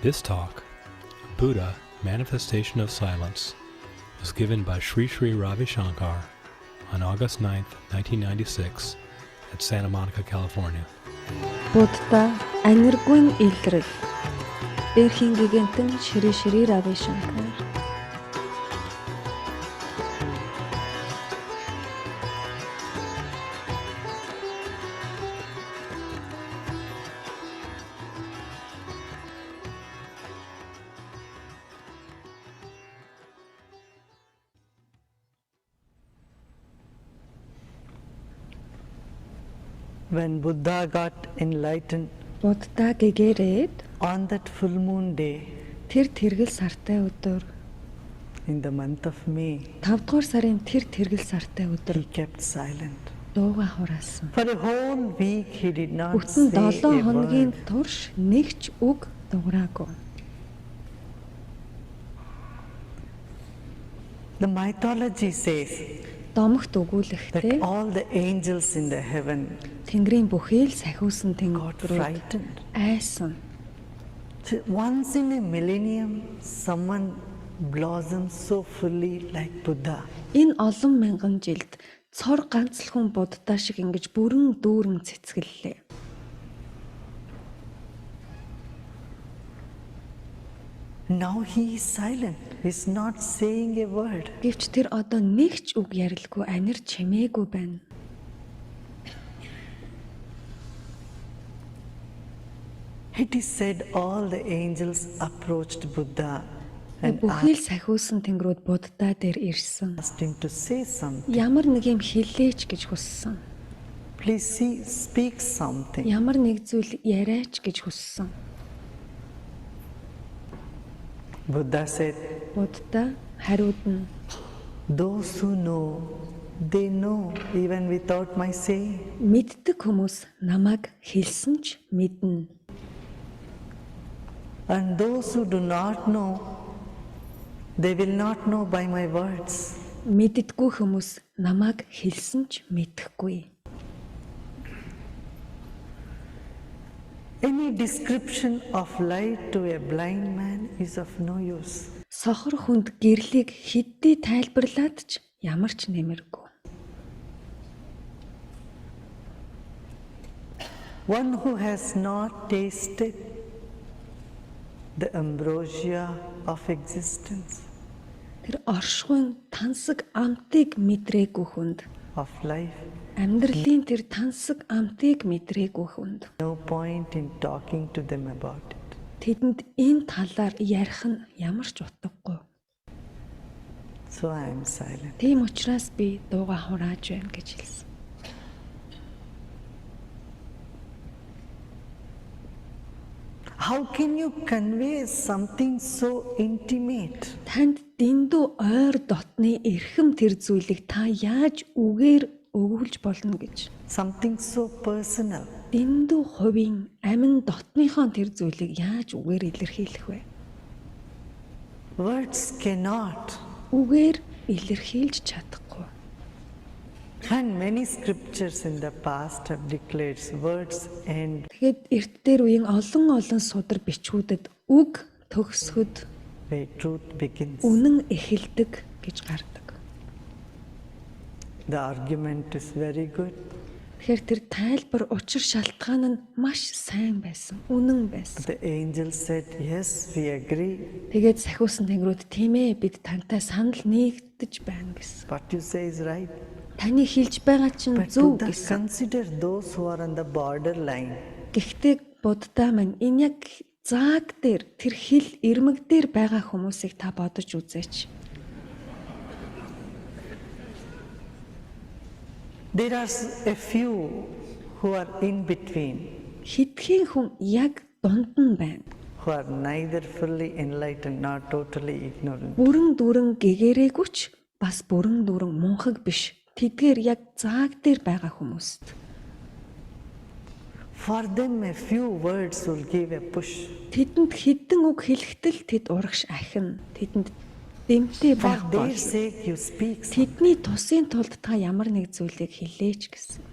This talk, Buddha, Manifestation of Silence, was given by Sri Sri Ravi Shankar on August 9th, 1996 at Santa Monica, California. Будда, аниргүйн илрэл. Эрхийн гигантэн Шри Шри Рави Shankar. When Buddha got enlightened Будда гэгээрээд on that full moon day тэр тэргэл сартай өдөр in the month of May, 5 дугаар сарын тэр тэргэл сартай өдөр he kept silent. дууга хураасан. For a whole week he did not Бүтэн say 7 a хоногийн word. турш нэг ч үг дуураагүй. The mythology says Домогт that өгүүлэхдээ all the angels in the heaven Тэнгэрийн бүхий л сахиусан got тэнгэрүүд frightened. айсан. So once in a millennium, someone blossoms so fully like Buddha. Энэ олон мянган жилд цор ганц л хүн Будда шиг ингэж бүрэн дүүрэн цэцгэллээ. Now he is silent. He's not saying a word. Гэвч тэр одоо нэг ч үг ярилгүй анир чимээгүй байна. It is said all the angels approached Buddha and Бүхий л сахиусан тэнгэрүүд Будда дээр ирсэн. asked him to say something. Ямар нэг юм хэлээч гэж хүссэн. Please speak something. Ямар нэг зүйл яриач гэж хүссэн. Buddha said, Будда хариуд нь those who know, they know even without my saying. мэддэг хүмүүс намайг хэлсэн ч мэднэ. And those who do not know, they will not know by my words. Мэддэггүй хүмүүс намайг хэлсэн ч мэдэхгүй. Any description of light to a blind man is of no use. Сохор хүнд гэрлийг хэдий тайлбарлаад ч ямар ч нэмэргүй. One who has not tasted the ambrosia of existence, Тэр оршихуйн тансаг амтыг мэдрээгүй хүнд, of life, амьдралын тэр тансаг амтыг мэдрээгүй хүнд no point in talking to them about it. тэдэнд энэ талаар ярих нь ямар ч утгагүй. So I am silent. Тийм учраас би дууга хурааж байна гэж хэлсэн. How can you convey something so intimate? Танд дэндүү ойр дотны эрхэм тэр зүйлийг та яаж үгээр өгүүлж болно гэж. Something so personal. Дэндүү хувийн амин дотныхон тэр зүйлийг яаж үгээр илэрхийлэх вэ? Words cannot. Үгээр илэрхийлж чадахгүй. And many scriptures in the past have declared words and Тэгэхэд эрт дээр үеийн олон судар бичгүүдэд үг төгсгöd where truth begins. үнэн эхэлдэг гэж гардаг. The argument is very good. Тэгэхээр тэр тайлбар учир шалтгаан нь маш сайн байсан, үнэн байсан. The angel said, yes, we agree. Тэгээд сахиусан тэнгэрүүд тийм ээ бид тантай санал нэгдэж байна гэсэн. What you say is right. Таны хэлж байгаа чинь But зөв Buddha гэсэн. consider those who are on the borderline. Гэхдээ Будда маань энэ яг зааг дээр тэр хил ирмэг дээр байгаа хүмүүсийг та бодож үзээч. There are a few who are in between, Хитгэн хүн яг дунд нь байна. who are neither fully enlightened nor totally ignorant. Бүрэн дүрэн гэгэрээгүй ч бас бүрэн дүрэн мунхаг биш. Тэдгээр яг зааг дээр байгаа хүмүүст. For them, a few words will give a push. Тэдэнд хэдэн үг хэлэхдээ тэд урагш ахина. Тэдэнд дэмтэй For байх their бол sake, you speak something. тэдний тусын тулд та ямар нэг зүйлийг хэлээч гэсэн.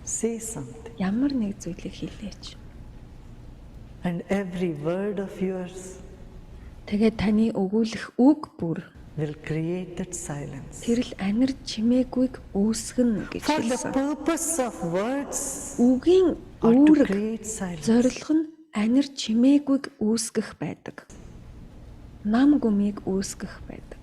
Say something. Ямар нэг зүйлийг хэлээч. And every word of yours Тэгээд таны өгүүлэх үг бүр will create that silence. тэр л анир чимээгүйг үүсгэнэ гэж For the хэлсэн. purpose of words Үгийн are to үүрэг create silence. зорилго нь анир чимээгүйг үүсгэх байдаг. Нам гүмийг үүсгэх байдаг.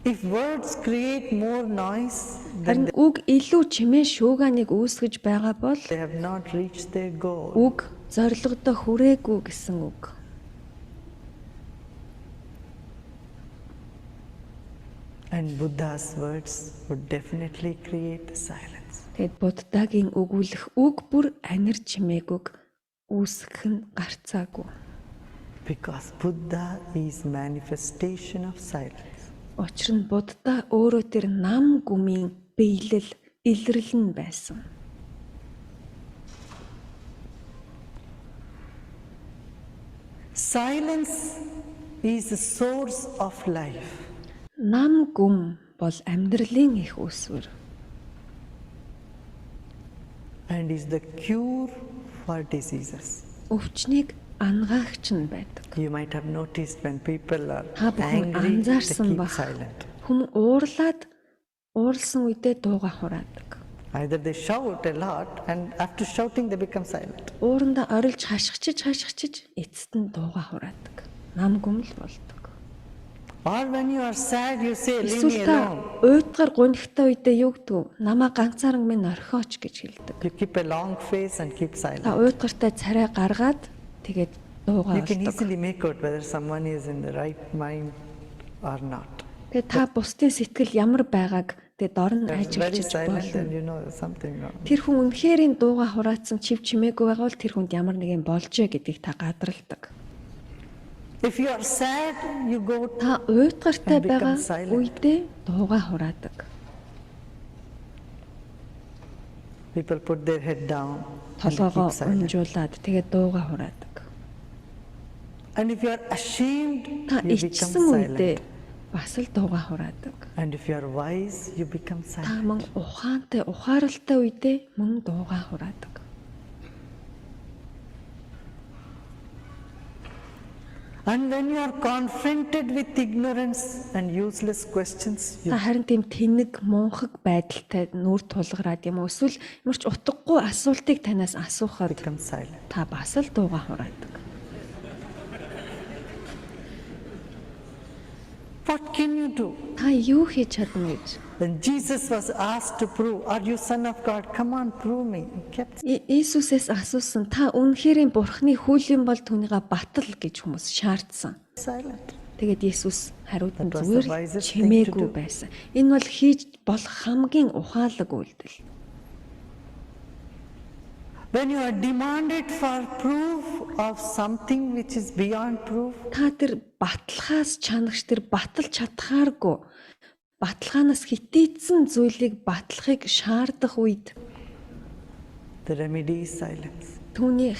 If words create more noise, Харин then үг илүү чимээ шууганыг үүсгэж байгаа бол they have not reached their goal. үг зорилгодоо хүрээгүй гэсэн үг. And Buddha's words would definitely create the silence. Тэгэд Буддагийн өгүүлэх үг бүр анир чимээгүйг үүсгэх нь гарцаагүй. Because Buddha is manifestation of silence. Учир нь Будда өөрөө тэр нам гүмийн биелэл, илрэл нь байсан. Silence is the source of life. Нам гүм бол амьдралын их үүсвэр. And is the cure for diseases. Өвчнийг ангаагч нь байдаг. You might have noticed when people are Та бүхэн angry, they анзаарсан keep бах. silent. Хүн ууралсан үедээ дууга хураадаг. Either they shout a lot and after shouting they become silent. Уурандаа орилж хашгичж эцэст нь дууга хураадаг. Нам гүм л болдог. Or when you are sad, you say, leave Эсвэл me та alone. уйтгаар гунигтай үедээ юу гэдэг вэ? Намаа ганцаараа минь орхиоч гэж хэлдэг. You keep a long face and keep Та silent. уйтгартай царай гаргаад тэгээд дуугаа You can болдог. easily make out whether someone is in the right mind or not. Тэгээд та бусдын сэтгэл ямар байгааг тэгээд дор нь Very ажиглаж silent болно. and you know something wrong. Тэр хүн үнэхээр энэ дууга хураацсан чив чимээгүй байгаа бол тэр хүнд ямар нэг юм болжээ гэдгийг та гадралдаг. If you are sad, you go Та уйтгартай And become байгаа silent. үедээ дууга хураадаг. people put their head down and Толгоогоо keep silent. унжуулад тэгээд дууга хураадаг. And if you are ashamed, Та you become ичсэн үедээ silent. бас л дууга хураадаг. And if you are wise, you become Та silent. мөн ухаантай, ухааралтай үедээ мөн дууга хураадаг. And when you are confronted with ignorance and useless questions, Та харин тийм тэнэг, мунхаг байдалтай нүур тулгараад юм уу? Эсвэл ямар ч утгагүй асуултыг танаас асуухад become silent. та бас л дууга хураадаг. What can you do? Та юу хийж чадна гэж? When Jesus was asked to prove, are you son of God? Come on, prove me. He kept Иесусээс асуусан, та үнэхэрийн Бурхны хүйлийн бол түүнийгээ батал гэж хүмүүс шаардсан. silent. Тэгээд Иесус хариудан That was зүгээр the wisest thing to чимээгүй do. байсан. Энэ бол хийж болох хамгийн ухаалаг үйлдэл. When you are demanded for proof of something which is beyond proof, Та тэр баталгаас чанагч тэр баталж чадхааргүй баталгаанаас хитээдсэн зүйлийг батлахыг шаардах үед the remedy is silence. түүний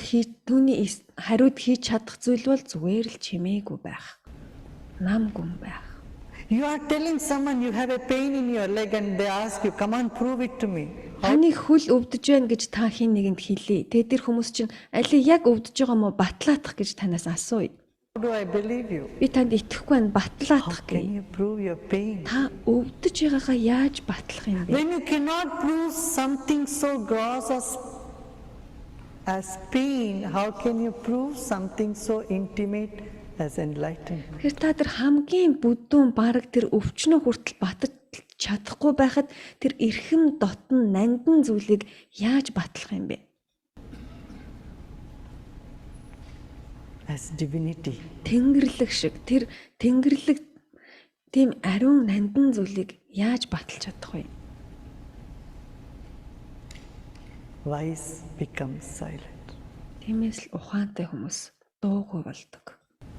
хариуд хийж чадах зүйл бол зүгээр л чимээгүй байх. Нам гүн байх. You are telling someone you have a pain in your leg and they ask you, come on, prove it to me. Таны хөл өвдөж байна гэж та хин нэгэнд хэлье. Тэгээд тэр хүмүүс чинь алийг яг өвдөж байгаа мó батлаатах гэж танаас асууя. How do I believe you? Би танд итгэхгүй байна, How батлаатах can гээ. you prove your pain? Та өвдөж байгаагаа яаж батлах юм бэ? When you cannot prove something so gross as pain, how can you prove something so intimate as enlightenment? Тэгэхээр та тэр хамгийн бүдүүн бараг тэр өвчнөө хүртэл батж чадахгүй байхад тэр эрхэм дотн нандин зүйлийг яаж батлах юм бэ? As divinity. Тэнгэрлэг шиг тэр тэнгэрлэг тийм ариун нандин зүйлийг яаж баталж чадах вэ? Wise becomes silent. Тиймээс л ухаантай хүмүүс дуугүй болдог.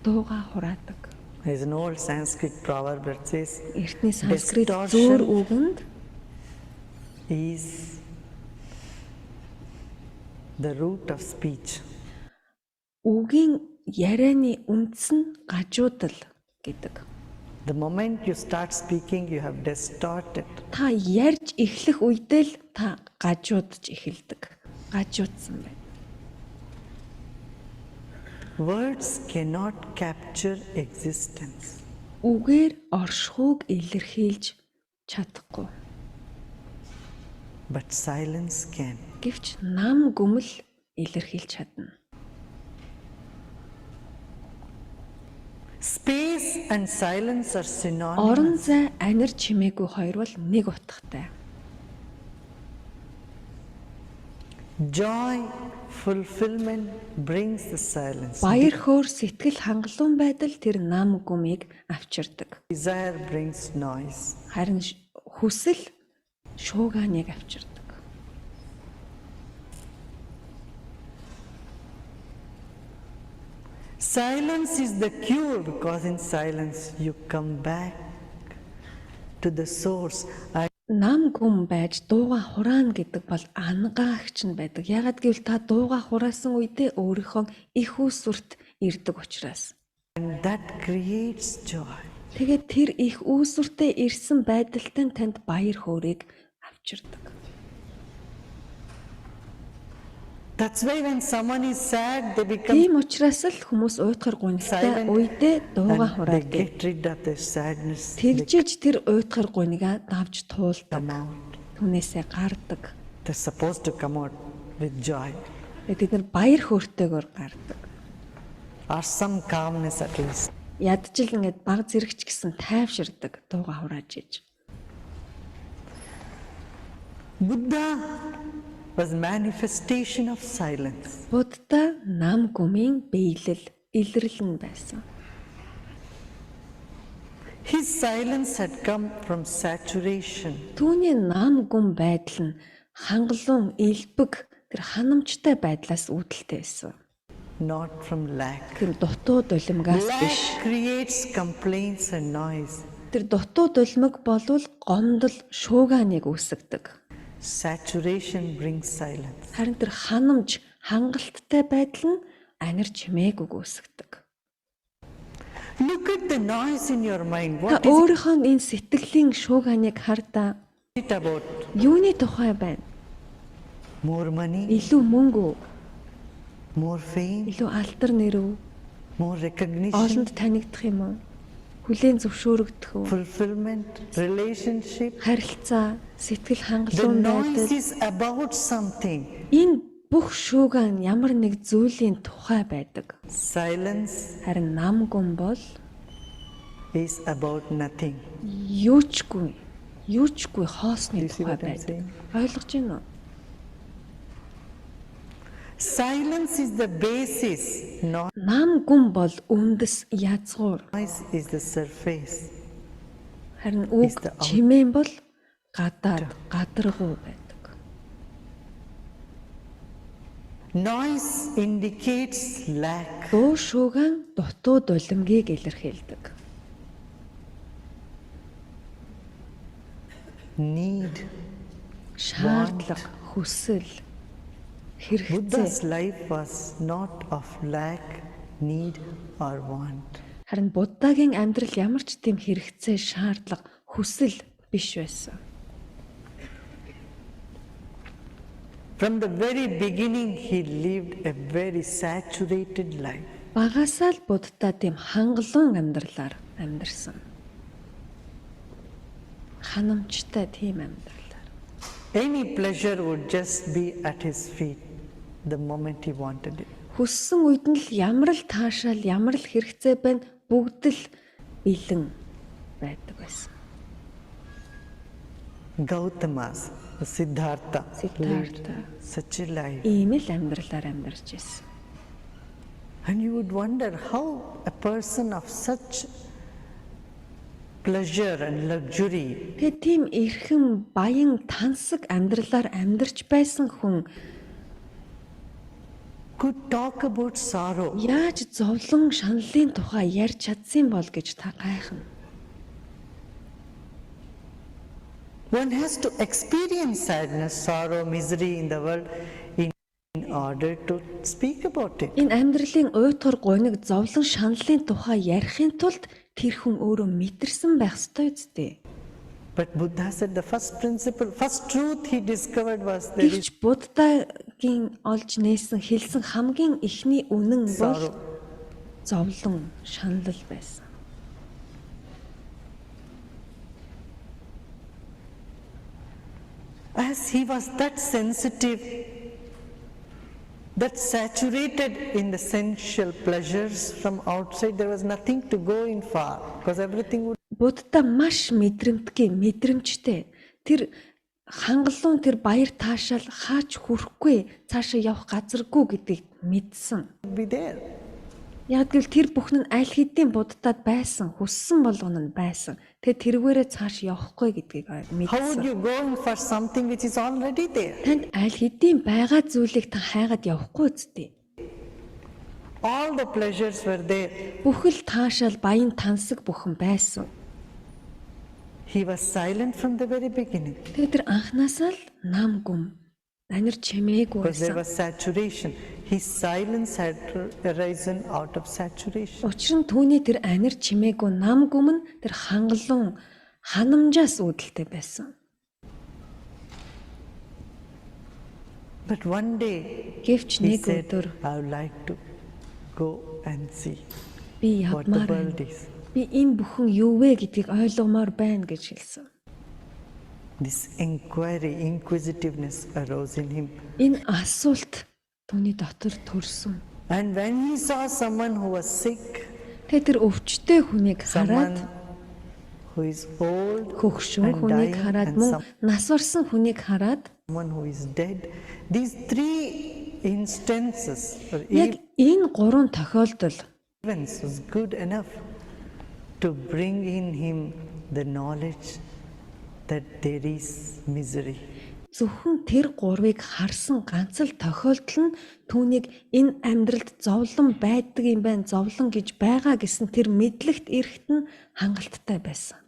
Дууга хураадаг. There's an old Sanskrit proverb that says, Эртний санскрит Distortion. зөөр үгэнд is the root of speech. үгийн ярианы үндэс нь гажуудал гэдэг. The moment you start speaking, you have distorted. Та ярьж эхлэх үедээ л та гажуудж эхэлдэг. Гажуудсан байна. Words cannot capture existence. Үгээр оршихуйг илэрхийлж чадахгүй. But silence can. Гэвч нам гүмэл илэрхийлж чадна. Space and silence are Орон synonymous. зай анир чимээгүй хоёр бол нэг утгатай. Joy, fulfillment brings the silence. Баяр хөөр сэтгэл хангалуун байдал тэр нам гүмийг авчирдаг. Desire brings noise. Харин хүсэл шуугааныг авчирдаг. Silence is the cure because in silence you come back to the source. Нам гүм байж дууга хураана гэдэг бол ангаагч нь байдаг. Ягаад гэвэл та дууга хураасан үедээ өөрийнхөө их үүсвэрт ирдэг учраас. And that creates joy. Тэгээд тэр их үүсвэртэй ирсэн байдалтай танд баяр хөөргийг авчирдаг. That's why when someone is sad, they become Тийм учраас л хүмүүс уйтгар гунигтай үедээ дууга and they хураадаг. get rid of their sadness. Тэгжиж тэр уйтгар гунигаа давж туулдаг. Come out. Түүнээсээ гардаг. They're supposed to come out with joy Тэд нар баяр хөөртэйгээр гардаг. or some calmness at least. Ядчил ингээд баг зэрэгч гэсэн тайвширдаг дууга хурааж иж. Buddha was manifestation of silence. Будда нам гүмийн биелэл илрэл нь байсан. His silence had come from saturation. Түүний нам гүм байдал нь хангалуун элбэг тэр ханамжтай байдлаас үүдэлтэй байсан. Not from lack. Тэр дутууд улимгаас биш. Lack creates complaints and noise. Тэр дутууд улмиг болвол гомдол шуугааныг үүсгдэг. Saturation brings silence. Харин тэр ханамж хангалттай байдал нь анир чимээг үүсгдэг. Look at the noise in your mind. Та What is өөрийнхөө энэ сэтгэлийн шуугааныг хардаа it about? юуны тухай байна? More money, Илүү мөнгө, more fame, илүү алдар нэр үү? more recognition, Олонд танигдах юм уу? Хүлээн зөвшөөрөгдөх үү? fulfillment, relationship. Харилцаа, сэтгэл The хангалуун noise байдал. is about something. Энэ бүх шуугаан ямар нэг зүйлийн тухай байдаг. Silence Харин нам гүн бол is about nothing. юучгүй хоосны You see тухай what I'm байдаг. saying? Ойлгож байна уу? Silence is the basis. Нам гүн бол үндэс язгуур. Noise is the surface. Харин үг the чимээн бол гадаргуу байдаг. Noise indicates lack. Дуу шуугаан дутууд улимгийг илэрхийлдэг. Need. Шаардлага, хүсэл, хэрэгцээ. Buddha's life was not of lack, need or want. Харин Буддагийн амьдрал ямар ч тийм хэрэгцээ, шаардлага, хүсэл биш байсан. From the very beginning, he lived a very saturated life. Багасаа л Будда тийм хангалуун амьдралаар амьдарсан. Ханамжтай тийм амьдралаар. Any pleasure would just be at his feet the moment he wanted it. Хүссэн үед нь л ямар л таашаал, ямар л хэрэгцээ байна бүгд л бэлэн байдаг байсан. Gautama's, Siddhartha, lived Siddhartha. such a life. Ийм л амьдралаар амьдарч байсан. And you would wonder how a person of such pleasure and luxury Тэгээ тийм эрхэм, баян, тансаг амьдралаар амьдарч байсан хүн could talk about sorrow. яаж зовлон шаналлын тухай ярьж чадсан бол гэж та гайхна. One has to experience sadness, sorrow, misery in the world in order to speak about it. Энэ амьдралын уйтгар гуниг зовлон шаналлын тухай ярихын тулд тэр хүн өөрөө мэдэрсэн байх ёстой үстэй. But Buddha said the first principle, first truth he discovered was there is Гэвч Буддагийн олж нээсэн хэлсэн хамгийн ихний үнэн бол sorrow. зовлон, шаналл байсан. As he was that sensitive, that saturated in the sensual pleasures from outside, there was nothing to go in far because everything would. Будда маш мэдрэмтгий, мэдрэмжтэй. Тэр хангалуун тэр баяр таашаал хаач хүрэхгүй, цаашаа явах газаргүй гэдгийг мэдсэн. Be there. Яг л тэр бүхэн нь аль хэдийн Буддад байсан, хүссэн болгоно нь байсан. Тэгээд тэргээрээ цааш явахгүй гэдгийг How would мэдсэн. you go in for something which is already there? Танд аль хэдийн байгаа зүйлийг та хайгаад явахгүй үстэй. All the pleasures were there. Бүхэл таашаал баян тансаг бүхэн байсан. He was silent from the very beginning Тэгээд тэр анханасаа л нам гүм анир чимээгүй because there байсан. was saturation. His silence had arisen out of saturation. Учир нь түүний тэр анир чимээгүй нам гүм нь тэр хангалуун ханамжаас үүдэлтэй байсан. But one day Гэвч he нэг said, өдөр I would like to go and see би what the явмаар world байна. is. Би энэ бүхэн юу вэ гэдгийг ойлгомоор байна гэж хэлсэн. This inquiry, inquisitiveness arose in him. Энэ асуулт түүний дотор төрсөн. And when he saw someone who was sick, Тэгээд тэр өвчтэй хүнийг someone хараад, who is old, хөгшин and хүнийг dying, хараад, and мөн нас барсан хүнийг хараад, someone who is dead, these three instances or яг энэ гурван тохиолдол events was good enough to bring in him the knowledge that there is misery. зөвхөн тэр гурвыг харсан ганц л тохиолдол нь түүнийг энэ амьдралд зовлон байдаг юм байна, зовлон гэж байгаа гэсэн тэр мэдлэгт эрэхт нь хангалттай байсан.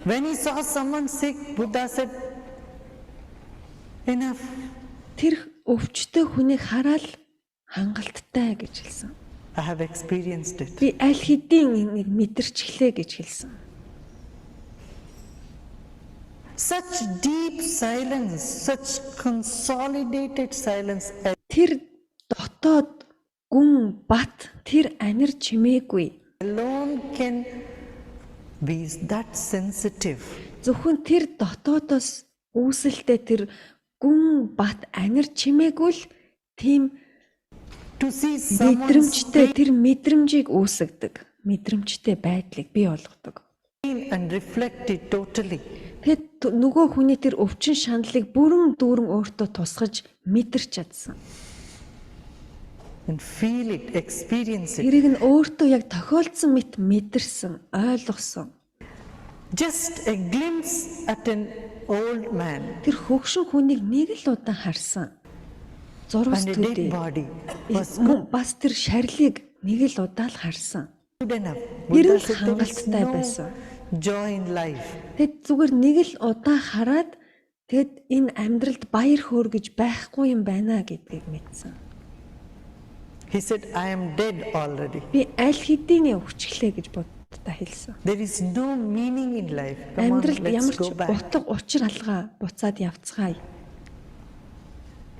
When he saw someone sick, Buddha said, enough. Тэр өвчтөе хүнийг хараад хангалттай гэж хэлсэн. I have experienced it. Би аль хэдийн энийг мэдэрчлээ гэж хэлсэн. Such deep silence, such consolidated silence Тэр дотоод гүн бат тэр анир чимээгүй. alone can be that sensitive. Зөвхөн тэр дотоодоос үүсэлтэй тэр гүн бат анир чимээгүй л тийм To see someone мэдрэмжтэй тэр мэдрэмжийг үүсгдэг. Мэдрэмжтэй байдлыг бий болгодог. seen and reflected totally. Тэгэд нөгөө хүний тэр өвчин шаналлыг бүрэн дүүрэн өөртөө тусгаж мэдэрч чадсан. And feel it, experience it. Тэрийг нь өөртөө яг тохиолдсон мэт мэдэрсэн, ойлгосон. Just a glimpse at an old man Тэр хөгшин хүнийг нэг л удаан харсан. Зурвас and a dead төдий. body was Мөн бас тэр шарлыг нэг л удаа л харсан. good enough. Тэр Buddha л said there is хангалттай no байсан. joy in life. Тэгэд зүгээр нэг л удаа хараад тэгэд энэ амьдралд баяр хөөр гэж байхгүй юм байна гэдгийг мэдсэн. He said, I am dead already. Би аль хэдийн өвчлээ гэж Буддад хэлсэн. There is no meaning in life. Come on, Амьдралд let's ямар ч go back. утга учир алгаа буцаад явцгаая.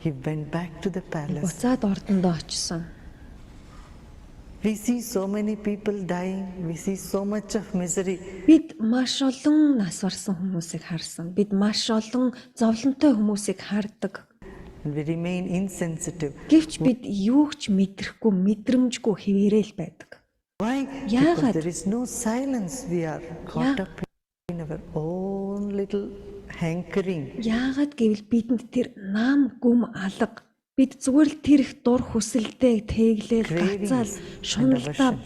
He went back to the palace. Буцаад ордондоо очсон. We see so many people dying. We see so much of misery. Бид маш олон нас барсан хүмүүсийг харсан. Бид маш олон зовлонтой хүмүүсийг хардаг. And we remain insensitive. Гэвч бид юу ч мэдрэхгүй, мэдрэмжгүй хэвээрэл байдаг. Why? Яагаад? Because there is no silence. We are caught up in our own little hankering. Яагаад гэвэл бидэнд тэр нам гүм алга. Бид зүгээр л тэр их дур хүсэлтэй тэглээл гацаал шуналтаа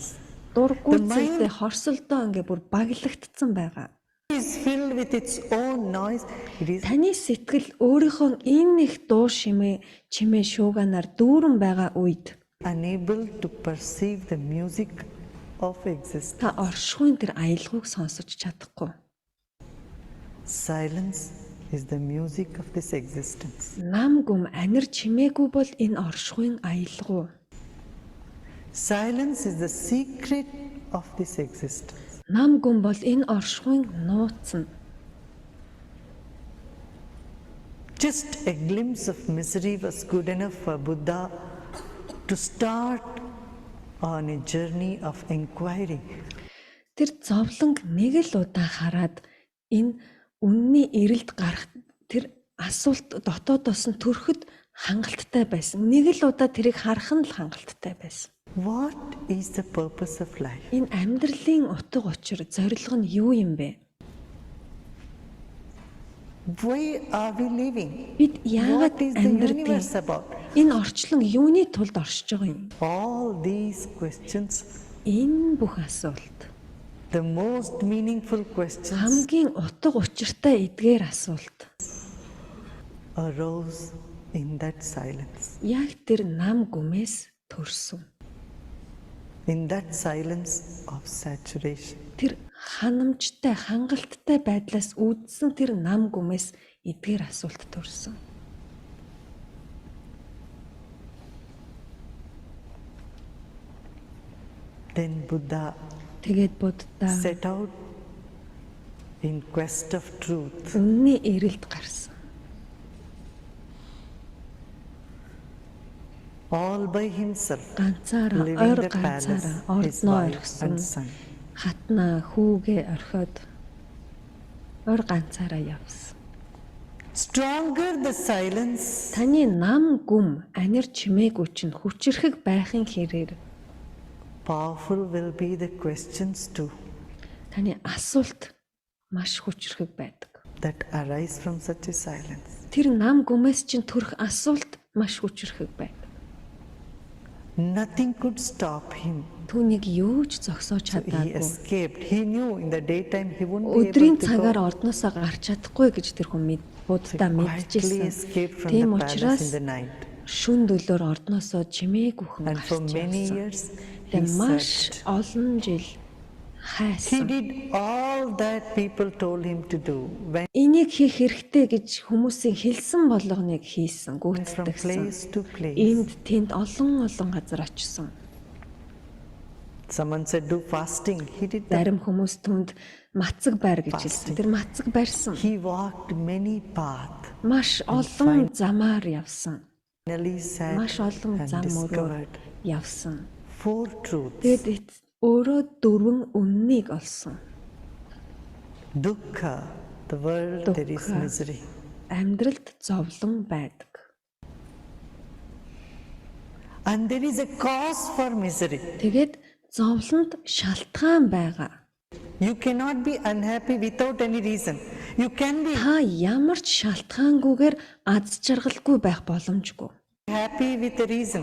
дургүй зүйлтэй хорсолдоо ингээ бүр баглагдсан байгаа. It is filled with its own noise. It is Таны сэтгэл өөрийнхөө энэ их дуу чимээ шууганаар дүүрэн байгаа үед unable to perceive the music of existence. та оршихуйн тэр аялгауг сонсож чадахгүй. Silence is the music of this existence. Нам гүм анир чимээгүй бол энэ оршихуйн аялгау. Silence is the secret of this existence. Нам гүм бол энэ оршихуйн нууц нь. Just a glimpse of misery was good enough for Buddha to start on a journey of inquiry. Тэр зовлонг нэг л удаа хараад энэ үнний эрэлд гарах тэр асуулт дотоодоос нь төрөхөд хангалттай байсан. Нэг л удаа тэрийг харах нь л хангалттай байсан. What is the purpose of life? Энэ амьдралын утга учир, зорилго нь юу юм бэ? Why are we living? Бид яагаад What is the universe амьдрдаг? about? Энэ орчлон юуны тулд оршиж байгаа юм? All these questions, Энэ бүх асуулт the most meaningful questions, хамгийн утга учиртай эдгээр асуулт arose in that silence. яг тэр нам гүмээс төрсөн. In that silence of saturation. Тэр ханамжтай, хангалттай байдлаас үүдсэн тэр нам гүмээс эдгээр асуулт төрсөн. Then Buddha Тэгээд Будда set out in quest of truth. үнний эрэлд гарсан. All by himself, Ганцаараа, leaving ойр the palace, ганцаараа his ордноо wife орхисон. and son. Хатнаа хүүгээ орхиод ойр ганцаараа явсан. Stronger the silence, Таны нам гүм анир чимээгүй чинь хүчрэхэг байхын хэрээр powerful will be the questions too таны асуулт маш хүчрэхэг байдаг. that arise from such a silence. Тэр нам гүмээс чинь төрөх асуулт маш хүчрэхэг байдаг. Nothing could stop him. Түүнийг юу ч зогсоож He чадаагүй. escaped. He knew in the daytime he wouldn't be Өдрийн able to цагаар go. ордноосоо гарч чадахгүй гэж тэр хүн Буддаа Quietly мэдчихсэн. escaped from Тийм the palace in учраас the night. шүн дөлөөр ордноосоо чимээгүйхэн And for гарч many явсан. years he Тэгээ маш searched. олон жил He хайсан. did all that people told him to do. Went Энийг хийх хэрэгтэй гэж хүмүүсийн хэлсэн болгоныг хийсэн, from гүйцэтгсэн. place to place. Энд тэнд олон газар очсон. Someone said do fasting. He did that. Зарим хүмүүс түнд мацаг байр гэж хэлсэн. Тэр мацаг барьсан. He walked many paths. Маш олон замаар явсан. Finally sat Маш олон and зам мөрөөр discovered явсан. 4 truths. Тэгээд өөрөө дөрвөн үннийг олсон. Dukkha, the world there is Dukkha. misery. Амьдралд зовлон байдаг. And there is a cause for misery. Тэгээд зовлонд шалтгаан байгаа. You cannot be unhappy without any reason. You can be Та ямар ч шалтгаангүйгээр аз жаргалгүй байх боломжгүй. happy with a reason.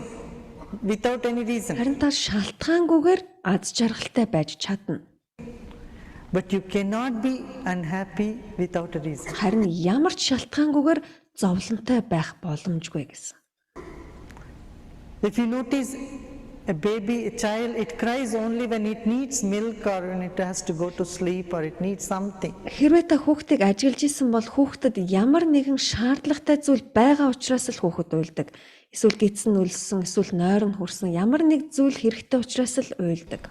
Without any reason. Харин та шалтгаангүйгээр аз жаргалтай байж чадна. But you cannot be unhappy without a reason. Харин ямар ч шалтгаангүйгээр зовлонтой байх боломжгүй гэсэн. If you notice a baby, a child, it cries only when it needs milk or when it has to go to sleep or it needs something. Хэрвээ та хүүхдийг ажиглаж исэн бол хүүхдэд ямар нэгэн шаардлагатай зүйл байгаа учраас л хүүхэд уйлдаг. Эсвэл гидсэн үлссэн, эсвэл нойр нь хүрсэн ямар нэг зүйл хэрэгтэй учраас л уйлдаг.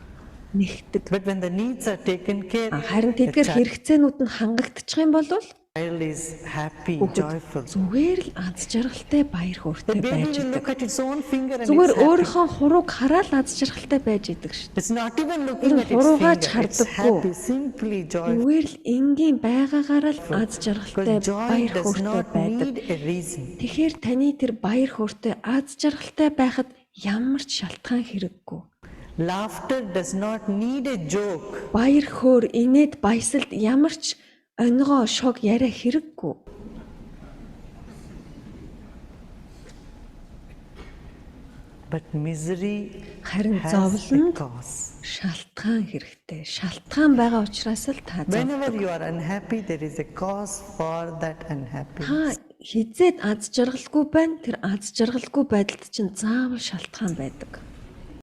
Нэгтдэг. But when the needs are taken care, Харин the тэдгээр хэрэгцээнүүд нь хангагдчих юм бол child is happy, хүүхэд joyful. зүгээр л аз жаргалтай баяр The хөөртэй baby байж will идэг. look at its own finger and Зүгээр it's happy. өөрийнхөө хурууг хараад аз жаргалтай байж идэг шүү. It's not even looking Энэ at its хуруугаа ч finger. It's хардаггүй. happy, simply joyful. Зүгээр л энгийн байгаагаар л аз жаргалтай Because joy баяр does хөөртэй not байдаг. need a reason. Тэгэхээр таны тэр баяр хөөртэй аз жаргалтай байхад ямар ч шалтгаан хэрэггүй. Laughter does not need a joke. Баяр хөөр инээд баясалд ямар ч онгоо шог яриа хэрэггүй. But misery Харин has a зовлонд cause. шалтгаан хэрэгтэй. Шалтгаан байгаа учраас л та Whenever зовдог. you are unhappy, there is a cause for that unhappiness. Та хизээд аз жаргалгүй байна. Тэр аз жаргалгүй байдалд чинь заавал шалтгаан байдаг.